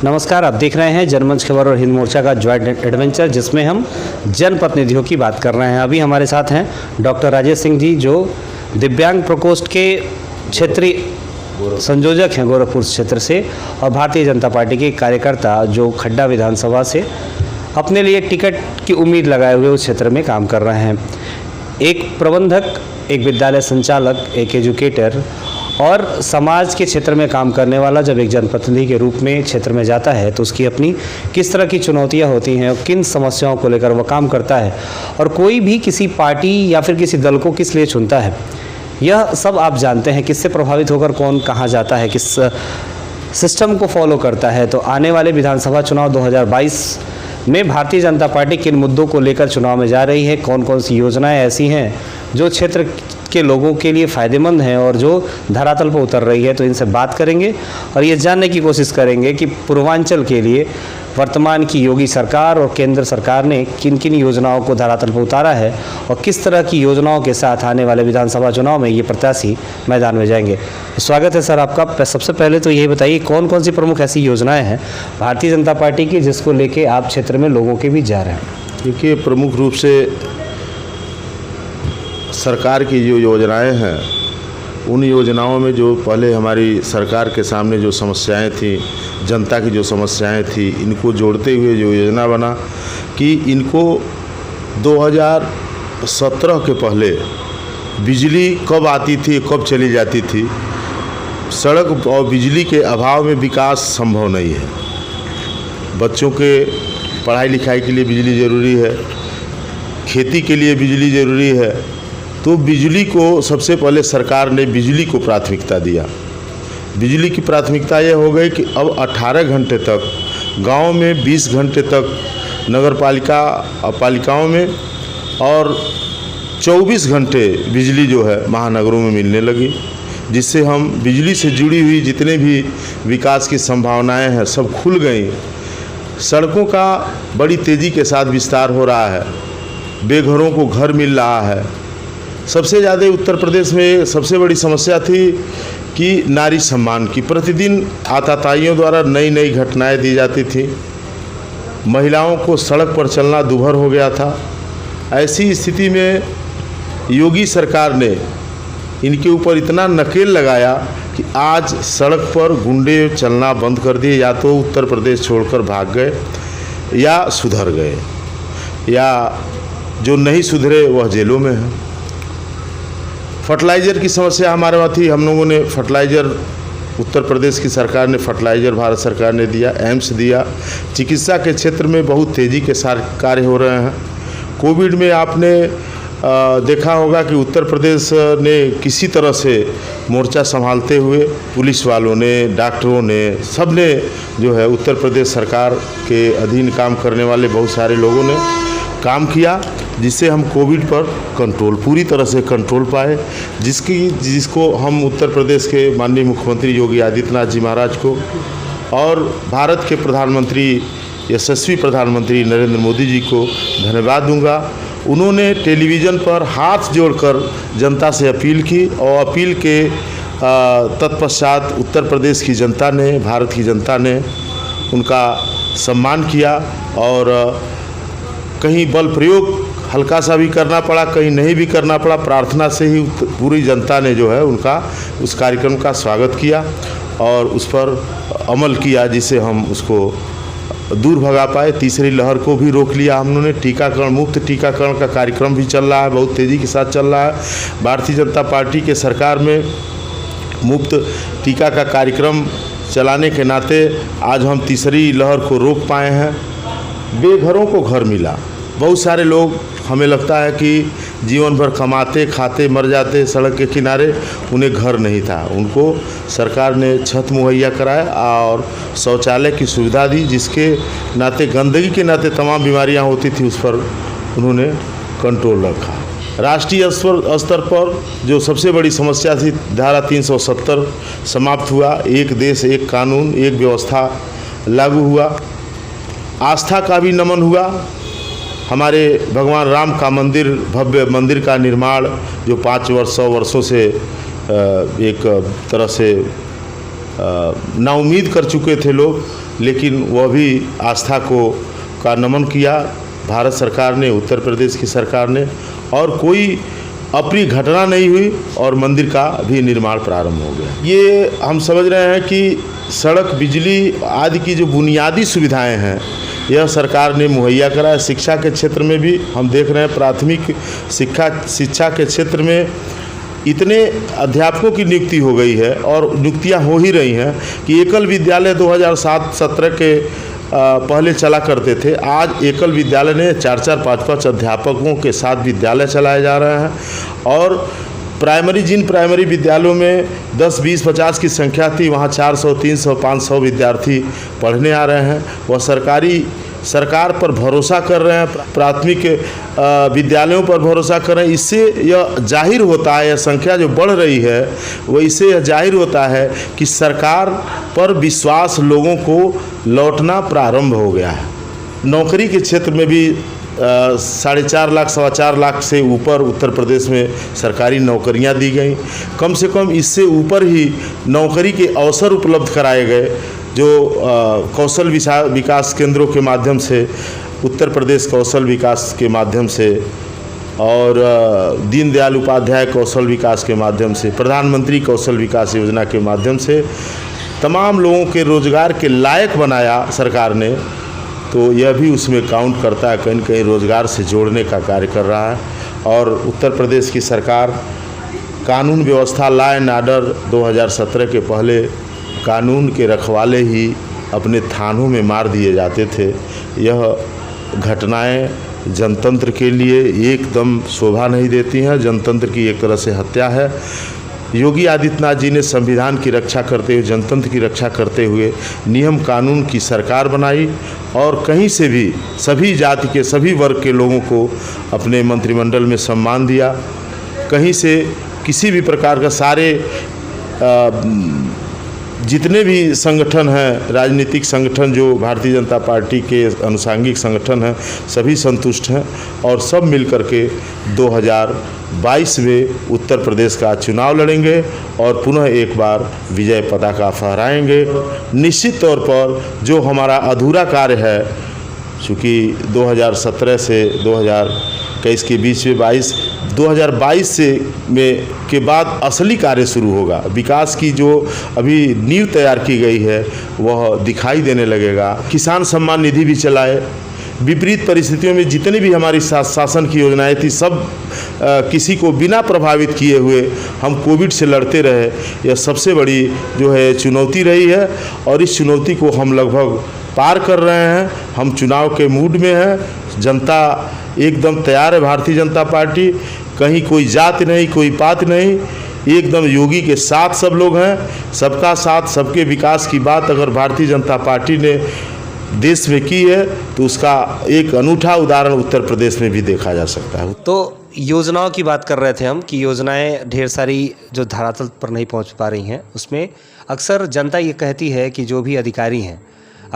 नमस्कार, आप देख रहे हैं जनमंच खबर और हिंद मोर्चा का ज्वाइंट एडवेंचर, जिसमें हम जनप्रतिनिधियों की बात कर रहे हैं। अभी हमारे साथ हैं डॉक्टर राजेश सिंह जी, जो दिव्यांग प्रकोष्ठ के क्षेत्रीय संयोजक हैं गोरखपुर क्षेत्र से, और भारतीय जनता पार्टी के कार्यकर्ता जो खड्डा विधानसभा से अपने लिए टिकट की उम्मीद लगाए हुए उस क्षेत्र में काम कर रहे हैं। एक प्रबंधक, एक विद्यालय संचालक, एक एजुकेटर और समाज के क्षेत्र में काम करने वाला जब एक जनप्रतिनिधि के रूप में क्षेत्र में जाता है तो उसकी अपनी किस तरह की चुनौतियां होती हैं और किन समस्याओं को लेकर वह काम करता है, और कोई भी किसी पार्टी या फिर किसी दल को किस लिए चुनता है, यह सब आप जानते हैं। किससे प्रभावित होकर कौन कहाँ जाता है, किस सिस्टम को फॉलो करता है। तो आने वाले विधानसभा चुनाव 2022 में भारतीय जनता पार्टी किन मुद्दों को लेकर चुनाव में जा रही है, कौन कौन सी योजनाएं ऐसी हैं जो क्षेत्र के लोगों के लिए फ़ायदेमंद हैं और जो धरातल पर उतर रही है, तो इनसे बात करेंगे और ये जानने की कोशिश करेंगे कि पूर्वांचल के लिए वर्तमान की योगी सरकार और केंद्र सरकार ने किन किन योजनाओं को धरातल पर उतारा है और किस तरह की योजनाओं के साथ आने वाले विधानसभा चुनाव में ये प्रत्याशी मैदान में जाएंगे। स्वागत है सर आपका। सबसे पहले तो यही बताइए, कौन कौन सी प्रमुख ऐसी योजनाएं हैं भारतीय जनता पार्टी की जिसको लेके आप क्षेत्र में लोगों के बीच जा रहे हैं? देखिए, प्रमुख रूप से सरकार की जो योजनाएं हैं, उन योजनाओं में जो पहले हमारी सरकार के सामने जो समस्याएं थी, जनता की जो समस्याएं थी, इनको जोड़ते हुए जो योजना बना कि इनको 2017 के पहले बिजली कब आती थी, कब चली जाती थी। सड़क और बिजली के अभाव में विकास संभव नहीं है। बच्चों के पढ़ाई लिखाई के लिए बिजली ज़रूरी है, खेती के लिए बिजली ज़रूरी है। तो बिजली को सबसे पहले सरकार ने बिजली को प्राथमिकता दिया। बिजली की प्राथमिकता यह हो गई कि अब 18 घंटे तक गांव में, 20 घंटे तक नगर पालिकाओं में और 24 घंटे बिजली जो है महानगरों में मिलने लगी, जिससे हम बिजली से जुड़ी हुई जितने भी विकास की संभावनाएं हैं सब खुल गई। सड़कों का बड़ी तेज़ी के साथ विस्तार हो रहा है, बेघरों को घर मिल रहा है। सबसे ज़्यादा उत्तर प्रदेश में सबसे बड़ी समस्या थी कि नारी सम्मान की प्रतिदिन आताताइयों द्वारा नई नई घटनाएं दी जाती थी। महिलाओं को सड़क पर चलना दूभर हो गया था। ऐसी स्थिति में योगी सरकार ने इनके ऊपर इतना नकेल लगाया कि आज सड़क पर गुंडे चलना बंद कर दिए, या तो उत्तर प्रदेश छोड़कर भाग गए या सुधर गए, या जो नहीं सुधरे वह जेलों में हैं। फर्टिलाइज़र की समस्या हमारे वहाँ थी। हम लोगों ने फर्टिलाइज़र, उत्तर प्रदेश की सरकार ने फर्टिलाइज़र भारत सरकार ने दिया, एम्स दिया। चिकित्सा के क्षेत्र में बहुत तेज़ी के साथ कार्य हो रहे हैं। कोविड में आपने देखा होगा कि उत्तर प्रदेश ने किसी तरह से मोर्चा संभालते हुए पुलिस वालों ने, डॉक्टरों ने, सब ने जो है उत्तर प्रदेश सरकार के अधीन काम करने वाले बहुत सारे लोगों ने काम किया, जिससे हम कोविड पर कंट्रोल, पूरी तरह से कंट्रोल पाए, जिसको हम उत्तर प्रदेश के माननीय मुख्यमंत्री योगी आदित्यनाथ जी महाराज को और भारत के प्रधानमंत्री, यशस्वी प्रधानमंत्री नरेंद्र मोदी जी को धन्यवाद दूंगा। उन्होंने टेलीविज़न पर हाथ जोड़कर जनता से अपील की, और अपील के तत्पश्चात उत्तर प्रदेश की जनता ने, भारत की जनता ने उनका सम्मान किया। और कहीं बल प्रयोग हल्का सा भी करना पड़ा, कहीं नहीं भी करना पड़ा, प्रार्थना से ही पूरी जनता ने जो है उनका उस कार्यक्रम का स्वागत किया और उस पर अमल किया, जिससे हम उसको दूर भगा पाए। तीसरी लहर को भी रोक लिया हम लोगों ने। टीकाकरण, मुफ्त टीकाकरण का कार्यक्रम भी चल रहा है, बहुत तेज़ी के साथ चल रहा है। भारतीय जनता पार्टी के सरकार में मुफ्त टीका का कार्यक्रम चलाने के नाते आज हम तीसरी लहर को रोक पाए हैं। बेघरों को घर मिला। बहुत सारे लोग, हमें लगता है कि जीवन भर कमाते खाते मर जाते सड़क के किनारे, उन्हें घर नहीं था। उनको सरकार ने छत मुहैया कराया और शौचालय की सुविधा दी, जिसके नाते, गंदगी के नाते तमाम बीमारियां होती थी, उस पर उन्होंने कंट्रोल रखा। राष्ट्रीय स्तर पर जो सबसे बड़ी समस्या थी, धारा 370 समाप्त हुआ। एक देश एक कानून, एक व्यवस्था लागू हुआ। आस्था का भी नमन हुआ। हमारे भगवान राम का मंदिर, भव्य मंदिर का निर्माण जो 500 वर्षों से एक तरह से नाउम्मीद कर चुके थे लोग, लेकिन वह भी आस्था का नमन किया भारत सरकार ने, उत्तर प्रदेश की सरकार ने, और कोई अप्रिय घटना नहीं हुई और मंदिर का भी निर्माण प्रारंभ हो गया। ये हम समझ रहे हैं कि सड़क, बिजली आदि की जो बुनियादी सुविधाएं हैं यह सरकार ने मुहैया कराया। शिक्षा के क्षेत्र में भी हम देख रहे हैं, प्राथमिक शिक्षा के क्षेत्र में इतने अध्यापकों की नियुक्ति हो गई है और नियुक्तियां हो ही रही हैं कि एकल विद्यालय 2007-17 के पहले चला करते थे, आज एकल विद्यालय ने 4-4, 5-5 अध्यापकों के साथ विद्यालय चलाए जा रहे हैं। और जिन प्राइमरी विद्यालयों में 10, 20, 50 की संख्या थी, वहाँ 400, 300, 500 विद्यार्थी पढ़ने आ रहे हैं। वह सरकार पर भरोसा कर रहे हैं, प्राथमिक विद्यालयों पर भरोसा कर रहे हैं। इससे यह जाहिर होता है, यह संख्या जो बढ़ रही है वो इससे यह जाहिर होता है कि सरकार पर विश्वास लोगों को लौटना प्रारंभ हो गया है। नौकरी के क्षेत्र में भी 4.5 लाख, 4.25 लाख से ऊपर उत्तर प्रदेश में सरकारी नौकरियां दी गई। कम से कम इससे ऊपर ही नौकरी के अवसर उपलब्ध कराए गए, जो कौशल विकास केंद्रों के माध्यम से, उत्तर प्रदेश कौशल विकास के माध्यम से और दीनदयाल उपाध्याय कौशल विकास के माध्यम से, प्रधानमंत्री कौशल विकास योजना के माध्यम से तमाम लोगों के रोज़गार के लायक बनाया सरकार ने। तो यह भी उसमें काउंट करता है, कहीं न कहीं रोज़गार से जोड़ने का कार्य कर रहा है। और उत्तर प्रदेश की सरकार कानून व्यवस्था, लॉ एंड ऑर्डर 2017 के पहले कानून के रखवाले ही अपने थानों में मार दिए जाते थे। यह घटनाएं जनतंत्र के लिए एकदम शोभा नहीं देती हैं, जनतंत्र की एक तरह से हत्या है। योगी आदित्यनाथ जी ने संविधान की रक्षा करते हुए, जनतंत्र की रक्षा करते हुए नियम कानून की सरकार बनाई और कहीं से भी सभी जाति के, सभी वर्ग के लोगों को अपने मंत्रिमंडल में सम्मान दिया। कहीं से किसी भी प्रकार का सारे जितने भी संगठन हैं, राजनीतिक संगठन जो भारतीय जनता पार्टी के अनुषांगिक संगठन हैं, सभी संतुष्ट हैं और सब मिलकर के 2022 में उत्तर प्रदेश का चुनाव लड़ेंगे और पुनः एक बार विजय पताका फहराएंगे। निश्चित तौर पर जो हमारा अधूरा कार्य है, चूँकि 2017 से 2021 के बीच में 2022 के बाद असली कार्य शुरू होगा। विकास की जो अभी नींव तैयार की गई है वह दिखाई देने लगेगा। किसान सम्मान निधि भी चलाए। विपरीत परिस्थितियों में जितनी भी हमारी शासन की योजनाएं थी, सब किसी को बिना प्रभावित किए हुए हम कोविड से लड़ते रहे। यह सबसे बड़ी जो है चुनौती रही है और इस चुनौती को हम लगभग पार कर रहे हैं। हम चुनाव के मूड में हैं, जनता एकदम तैयार है। भारतीय जनता पार्टी, कहीं कोई जाति नहीं, कोई पात नहीं, एकदम योगी के साथ सब लोग हैं। सबका साथ, सबके विकास की बात अगर भारतीय जनता पार्टी ने देश में की है तो उसका एक अनूठा उदाहरण उत्तर प्रदेश में भी देखा जा सकता है। तो योजनाओं की बात कर रहे थे हम कि योजनाएं ढेर सारी जो धरातल पर नहीं पहुंच पा रही हैं, उसमें अक्सर जनता ये कहती है कि जो भी अधिकारी हैं,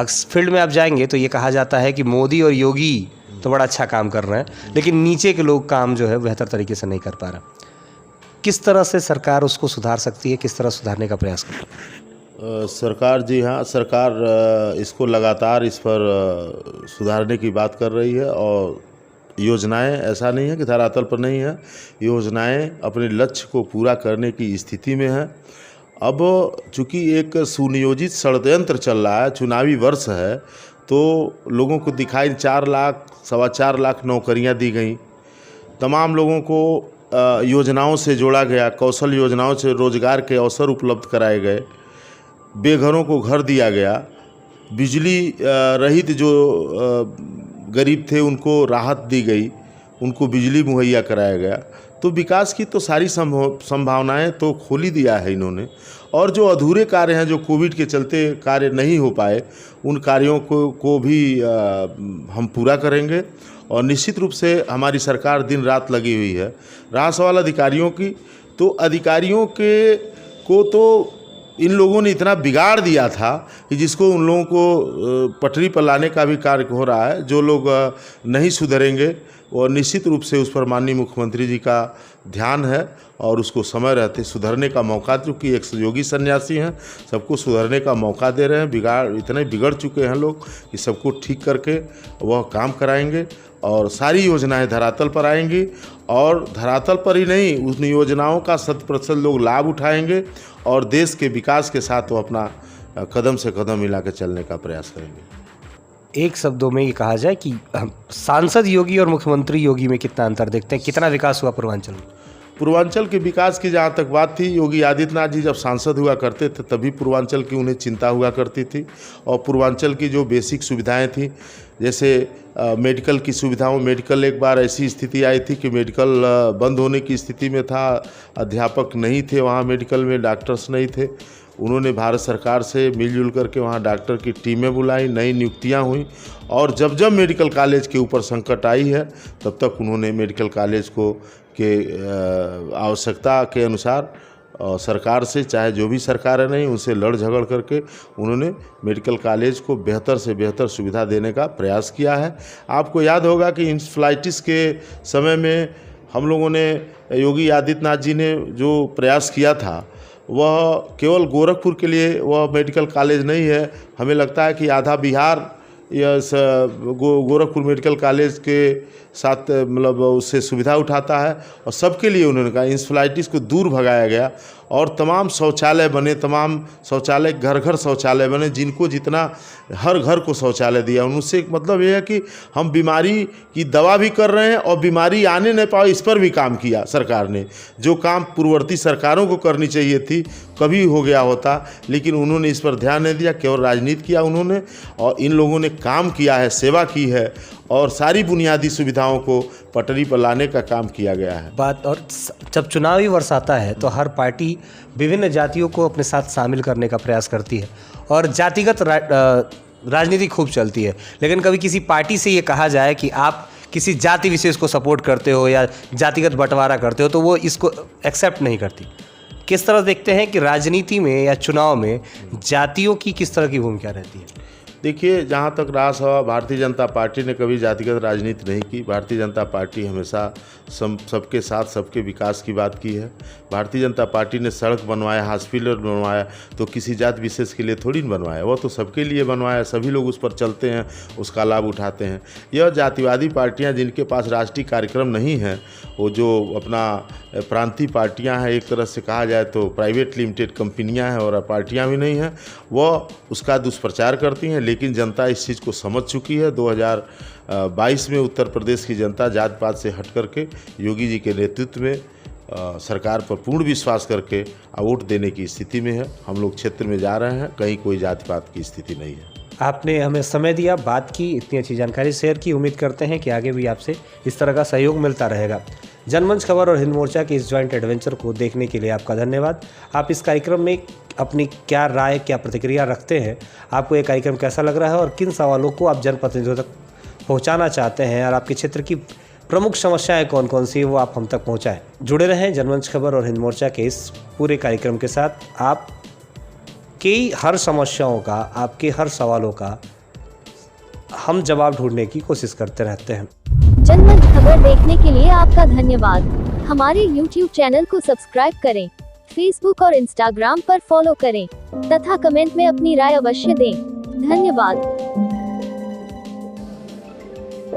फील्ड में आप जाएंगे तो ये कहा जाता है कि मोदी और योगी तो बड़ा अच्छा काम कर रहे हैं, लेकिन नीचे के लोग काम जो है बेहतर तरीके से नहीं कर पा रहे। किस तरह से सरकार उसको सुधार सकती है, किस तरह सुधारने का प्रयास कर रही है? सरकार, जी हाँ, सरकार इसको लगातार इस पर सुधारने की बात कर रही है और योजनाएं, ऐसा नहीं है कि धरातल पर नहीं है, योजनाएं अपने लक्ष्य को पूरा करने की स्थिति में है। अब चूँकि एक सुनियोजित षड्यंत्र चल रहा है, चुनावी वर्ष है, तो लोगों को दिखाई 4 लाख, 4.25 लाख नौकरियां दी गई। तमाम लोगों को योजनाओं से जोड़ा गया, कौशल योजनाओं से रोजगार के अवसर उपलब्ध कराए गए, बेघरों को घर दिया गया, बिजली रहित जो गरीब थे उनको राहत दी गई, उनको बिजली मुहैया कराया गया। तो विकास की तो सारी संभावनाएं तो खोल ही दिया है इन्होंने। और जो अधूरे कार्य हैं, जो कोविड के चलते कार्य नहीं हो पाए, उन कार्यों को भी हम पूरा करेंगे। और निश्चित रूप से हमारी सरकार दिन रात लगी हुई है। रहा सवाल अधिकारियों की, तो अधिकारियों को तो इन लोगों ने इतना बिगाड़ दिया था कि जिसको उन लोगों को पटरी पर लाने का भी कार्य हो रहा है। जो लोग नहीं सुधरेंगे और निश्चित रूप से उस पर माननीय मुख्यमंत्री जी का ध्यान है और उसको समय रहते सुधरने का मौका, चूँकि एक योगी सन्यासी हैं, सबको सुधरने का मौका दे रहे हैं। इतने बिगड़ चुके हैं लोग कि सबको ठीक करके वह काम कराएंगे और सारी योजनाएं धरातल पर आएंगी और धरातल पर ही नहीं, उन योजनाओं का 100% लोग लाभ उठाएंगे और देश के विकास के साथ वो अपना कदम से कदम मिला के चलने का प्रयास करेंगे। एक शब्दों में ये कहा जाए कि सांसद योगी और मुख्यमंत्री योगी में कितना अंतर देखते हैं, कितना विकास हुआ पूर्वांचल में? पूर्वांचल के विकास की जहाँ तक बात थी, योगी आदित्यनाथ जी जब सांसद हुआ करते थे तभी पूर्वांचल की उन्हें चिंता हुआ करती थी और पूर्वांचल की जो बेसिक सुविधाएं थी, जैसे मेडिकल की सुविधाओं, मेडिकल एक बार ऐसी स्थिति आई थी कि मेडिकल बंद होने की स्थिति में था, अध्यापक नहीं थे वहाँ, मेडिकल में डॉक्टर्स नहीं थे। उन्होंने भारत सरकार से मिलजुल करके वहाँ डॉक्टर की टीमें बुलाई, नई नियुक्तियाँ हुई और जब जब मेडिकल कॉलेज के ऊपर संकट आई है तब तक उन्होंने मेडिकल कॉलेज को के आवश्यकता के अनुसार सरकार से, चाहे जो भी सरकार है नहीं, उनसे लड़ झगड़ करके उन्होंने मेडिकल कॉलेज को बेहतर से बेहतर सुविधा देने का प्रयास किया है। आपको याद होगा कि इंसेफ्लाइटिस के समय में हम लोगों ने, योगी आदित्यनाथ जी ने जो प्रयास किया था वह केवल गोरखपुर के लिए वह मेडिकल कॉलेज नहीं है। हमें लगता है कि आधा बिहार या गोरखपुर मेडिकल कॉलेज के साथ मतलब उससे सुविधा उठाता है और सबके लिए उन्होंने कहा इंसेफ्लाइटिस को दूर भगाया गया और तमाम शौचालय बने, तमाम शौचालय घर घर शौचालय बने, जिनको जितना हर घर को शौचालय दिया। उनसे मतलब ये है कि हम बीमारी की दवा भी कर रहे हैं और बीमारी आने नहीं पाए इस पर भी काम किया सरकार ने। जो काम पूर्ववर्ती सरकारों को करनी चाहिए थी कभी हो गया होता, लेकिन उन्होंने इस पर ध्यान नहीं दिया, केवल राजनीति किया उन्होंने और इन लोगों ने काम किया है, सेवा की है और सारी बुनियादी सुविधाओं को पटरी पर लाने का काम किया गया है। बात और जब चुनावी वर्ष आता है तो हर पार्टी विभिन्न जातियों को अपने साथ शामिल करने का प्रयास करती है और जातिगत राजनीति खूब चलती है, लेकिन कभी किसी पार्टी से ये कहा जाए कि आप किसी जाति विशेष को सपोर्ट करते हो या जातिगत बंटवारा करते हो तो वो इसको एक्सेप्ट नहीं करती। किस तरह देखते हैं कि राजनीति में या चुनाव में जातियों की किस तरह की भूमिका रहती है? देखिए, जहाँ तक रहा सवाल, भारतीय जनता पार्टी ने कभी जातिगत राजनीति नहीं की। भारतीय जनता पार्टी हमेशा सबके साथ सबके विकास की बात की है। भारतीय जनता पार्टी ने सड़क बनवाया, हॉस्पिटल बनवाया तो किसी जात विशेष के लिए थोड़ी न बनवाया, वो तो सबके लिए बनवाया। सभी लोग उस पर चलते हैं, उसका लाभ उठाते हैं। यह जातिवादी पार्टियाँ जिनके पास राष्ट्रीय कार्यक्रम नहीं है, वो जो अपना प्रांतीय पार्टियां हैं, एक तरह से कहा जाए तो प्राइवेट लिमिटेड कंपनियां हैं और पार्टियां भी नहीं हैं, वह उसका दुष्प्रचार करती हैं। लेकिन जनता इस चीज़ को समझ चुकी है। 2022 में उत्तर प्रदेश की जनता जात पात से हट करके योगी जी के नेतृत्व में सरकार पर पूर्ण विश्वास करके वोट देने की स्थिति में है। हम लोग क्षेत्र में जा रहे हैं, कहीं कोई जाति पात की स्थिति नहीं है। आपने हमें समय दिया, बात की, इतनी अच्छी जानकारी शेयर की। उम्मीद करते हैं कि आगे भी आपसे इस तरह का सहयोग मिलता रहेगा। जनमंच खबर और हिंद मोर्चा के इस जॉइंट एडवेंचर को देखने के लिए आपका धन्यवाद। आप इस कार्यक्रम में अपनी क्या राय, क्या प्रतिक्रिया रखते हैं? आपको ये कार्यक्रम कैसा लग रहा है और किन सवालों को आप जनप्रतिनिधियों तक पहुंचाना चाहते हैं और आपके क्षेत्र की प्रमुख समस्याएं कौन कौन सी वो आप हम तक पहुंचाएं? जुड़े रहें जनमंच खबर और हिंद मोर्चा के इस पूरे कार्यक्रम के साथ। आप की हर समस्याओं का, आपके हर सवालों का हम जवाब ढूंढने की कोशिश करते रहते हैं। जनमंच खबर देखने के लिए आपका धन्यवाद। हमारे YouTube चैनल को सब्सक्राइब करें, Facebook और Instagram पर फॉलो करें तथा कमेंट में अपनी राय अवश्य दें। धन्यवाद।